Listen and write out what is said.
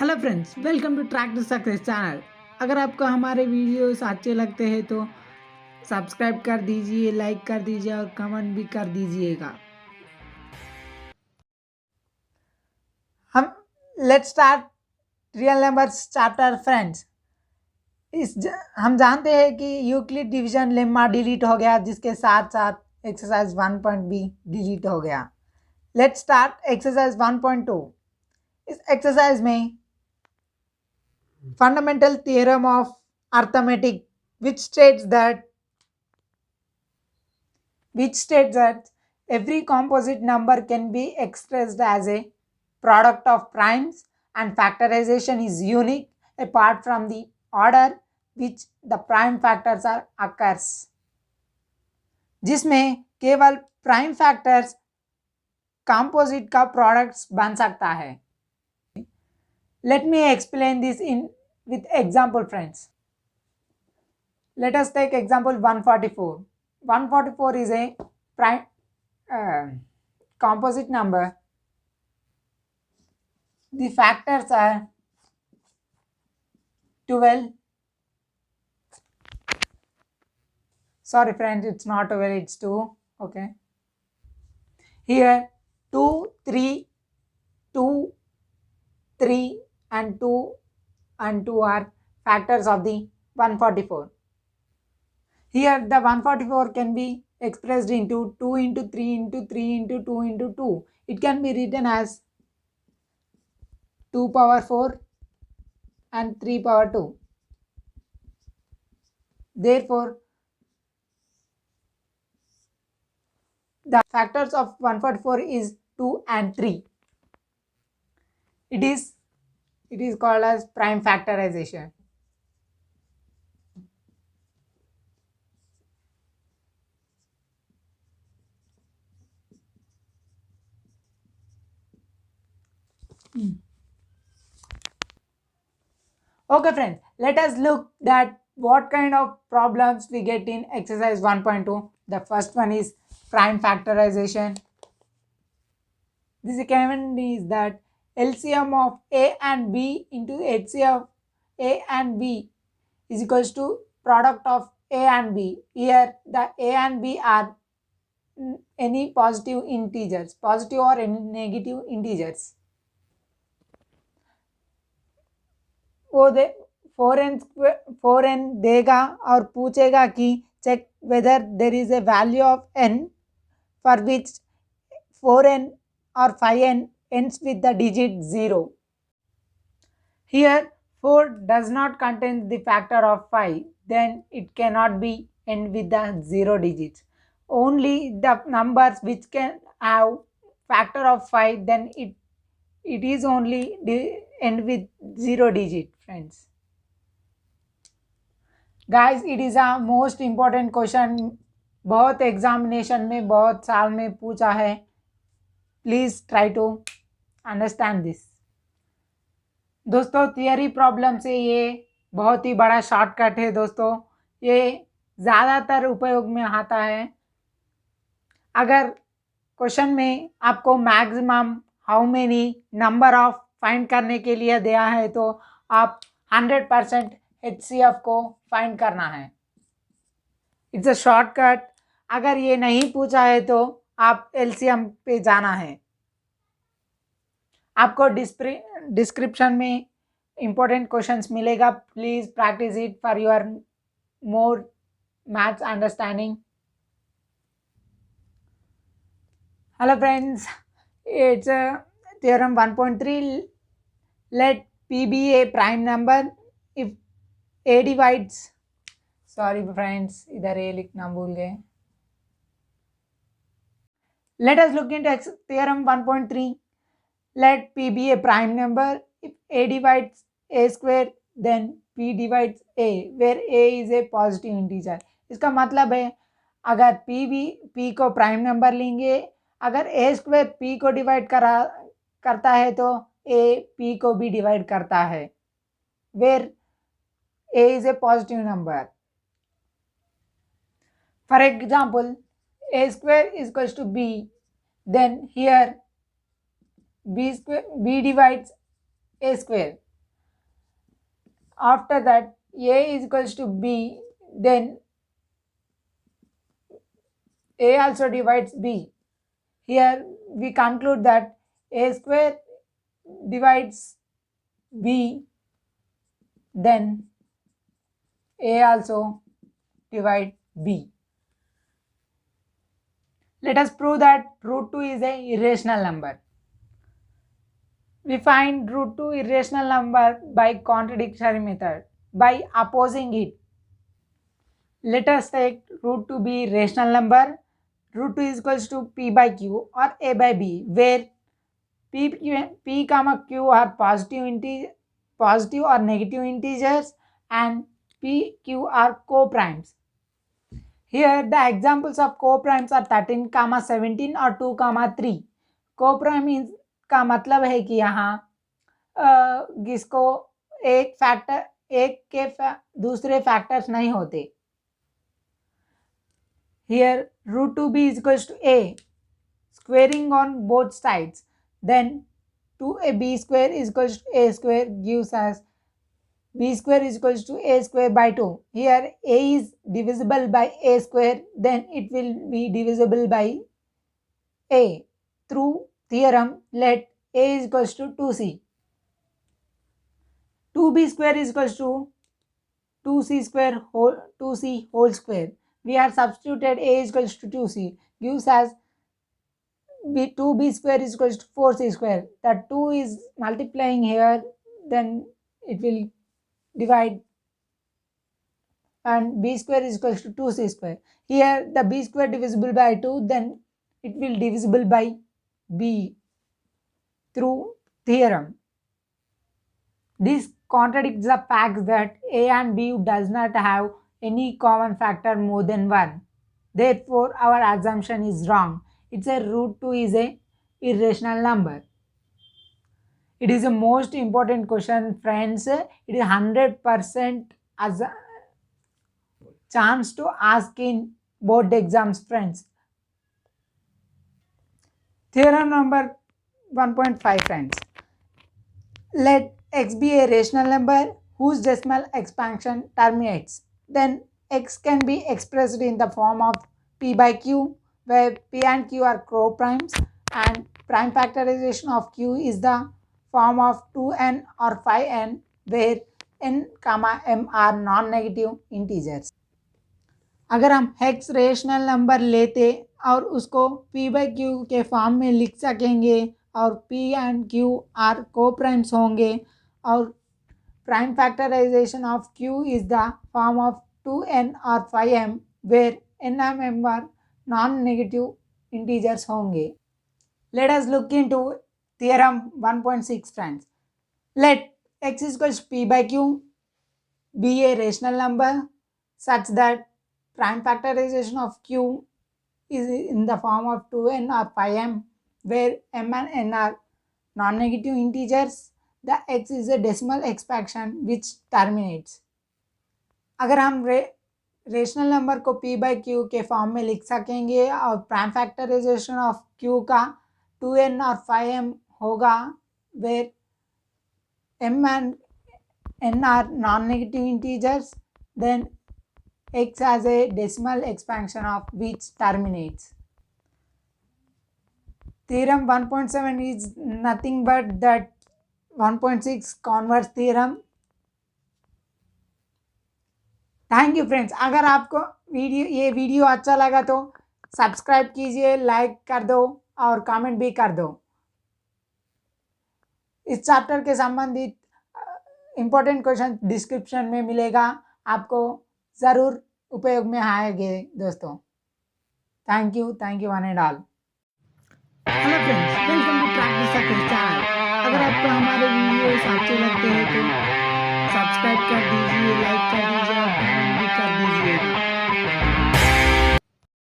Hello friends, welcome to track to success channel. अगर आपको हमारे वीडियोस अच्छे लगते हैं तो सब्सक्राइब कर दीजिए, लाइक कर दीजिए और कमेंट भी कर दीजिएगा। हम let's start real numbers chapter friends. हम जानते हैं कि यूक्लिड डिवीजन लेम्मा डिलीट हो गया, जिसके साथ साथ एक्सरसाइज 1 भी डिलीट हो गया। Let's start exercise 1.2। इस एक्सरसाइज में fundamental theorem of arithmetic which states that every composite number can be expressed as a product of primes and factorization is unique apart from the order which the prime factors are occurs, जिसमें केवल prime factors composite का products बन सकता है। Let me explain this with example friends. Let us take example 144. 144 is a prime composite number. The factors are 12. Sorry friends, it's not 12, it's 2. Okay. Here 2, 3, 2, 3 and 2 and 2 are factors of the 144. Here the 144 can be expressed into 2 into 3 into 3 into 2 into 2. It can be written as 2 power 4 and 3 power 2. Therefore, the factors of 144 is 2 and 3. It is called as prime factorization. Okay friends, let us look at what kind of problems we get in exercise 1.2. The first one is prime factorization. The second is that LCM of A and B into HCF of A and B is equals to product of A and B. Here the A and B are any positive integers, positive or any negative integers. वो 4n देगा और पूछेगा कि check whether there is a value of n for which 4n or 5n ends with the digit 0. Here 4 does not contain the factor of 5, then it cannot be end with the 0 digits. Only the numbers which can have factor of 5, then it is only end with 0 digit friends. Guys, it is a most important question. बहुत examination में बहुत साल में पूछा है. Please try to understand this. दोस्तों theory problem से ये बहुत ही बड़ा शॉर्टकट है दोस्तों. ये ज़्यादातर उपयोग में आता है. अगर क्वेश्चन में आपको maximum how many number of find करने के लिए दिया है तो आप 100% HCF को फाइंड करना है. It's a shortcut. अगर ये नहीं पूछा है तो आप LCM पे जाना है. आपको डिस्क्रिप्शन में इंपॉर्टेंट क्वेश्चंस मिलेगा. Please practice it for your more maths understanding. Hello friends, it's theorem 1.3. let P be a prime number if A divides, sorry friends इधर A लिखना भूल गए. Let us look into theorem 1.3. let P be a prime number if A divides A square then P divides A where A is a positive integer. इसका मतलब है अगर P को prime number लेंगे, अगर A स्क्वायर P को divide करता है तो A P को भी डिवाइड करता है where A is a positive number. For example, A square is equals to B, then here B divides A square. After that, A is equals to B, then A also divides B. Here we conclude that A square divides B, then A also divide B. Let us prove that root 2 is an irrational number. We find root 2 irrational number by contradictory method, by opposing it. Let us take root 2 be rational number. Root 2 is equals to P by Q or A by B, where P comma Q are positive or negative integers, and P, Q are co-primes. Here the examples of co-primes are 13, 17 और 2, 3. Co-prime का मतलब है कि यहाँ जिसको एक के दूसरे फैक्टर्स नहीं होते. Here root 2b is equals to a, squaring on both sides, then 2ab square is equals to a square gives us b square is equals to a square by 2. Here a is divisible by a square, then it will be divisible by a. Through theorem, let a is equals to 2c. 2b square is equals to 2c whole square. We have substituted a is equals to 2c, gives us 2b square is equals to 4c square. The 2 is multiplying here, then it will divide, and b square is equals to 2c square. Here the b square divisible by 2, then it will divisible by b through theorem. This contradicts the fact that a and b does not have any common factor more than 1. Therefore, our assumption is wrong. It's a root 2 is a irrational number. It is the most important question, friends. It is 100% as a chance to ask in board exams, friends. Theorem number 1.5, friends. Let x be a rational number whose decimal expansion terminates. Then x can be expressed in the form of p by q, where p and q are co-primes, and prime factorization of q is the form of 2n or 5n, where n, m are non-negative integers. अगर हम x rational number लेते और उसको p by q के form में लिख सकेंगे, और p and q आर को प्राइम्स होंगे, और prime factorization of q is the form of 2n or 5m, where n and m are non-negative integers होंगे. Let us look into theorem 1.6, friends. Let x is equals to p by q be a rational number such that prime factorization of q is in the form of 2n or 5m, where m and n are non-negative integers. The x is a decimal expansion which terminates. अगर हम rational number को p by q के form में लिख सकेंगे और prime factorization of q का 2n और 5m होगा, where m and n are non-negative integers, then x has a decimal expansion of which terminates. Theorem 1.7 is nothing but that 1.6 converse theorem. Thank you friends. अगर आपको ये video अच्छा लगा तो subscribe कीजिए, लाइक कर दो और कमेंट भी कर दो. इस चैप्टर के संबंधित इम्पोर्टेंट क्वेश्चन डिस्क्रिप्शन में मिलेगा, आपको ज़रूर उपयोग में आएंगे दोस्तों. Thank you one and all. Hello friends, welcome to practice success channel. अगर आपको हमारे वीडियोस अच्छे लगते हैं तो सब्सक्राइब कर दीजिए, लाइक कर दीजिए और कमेंट भी कर दीजिए.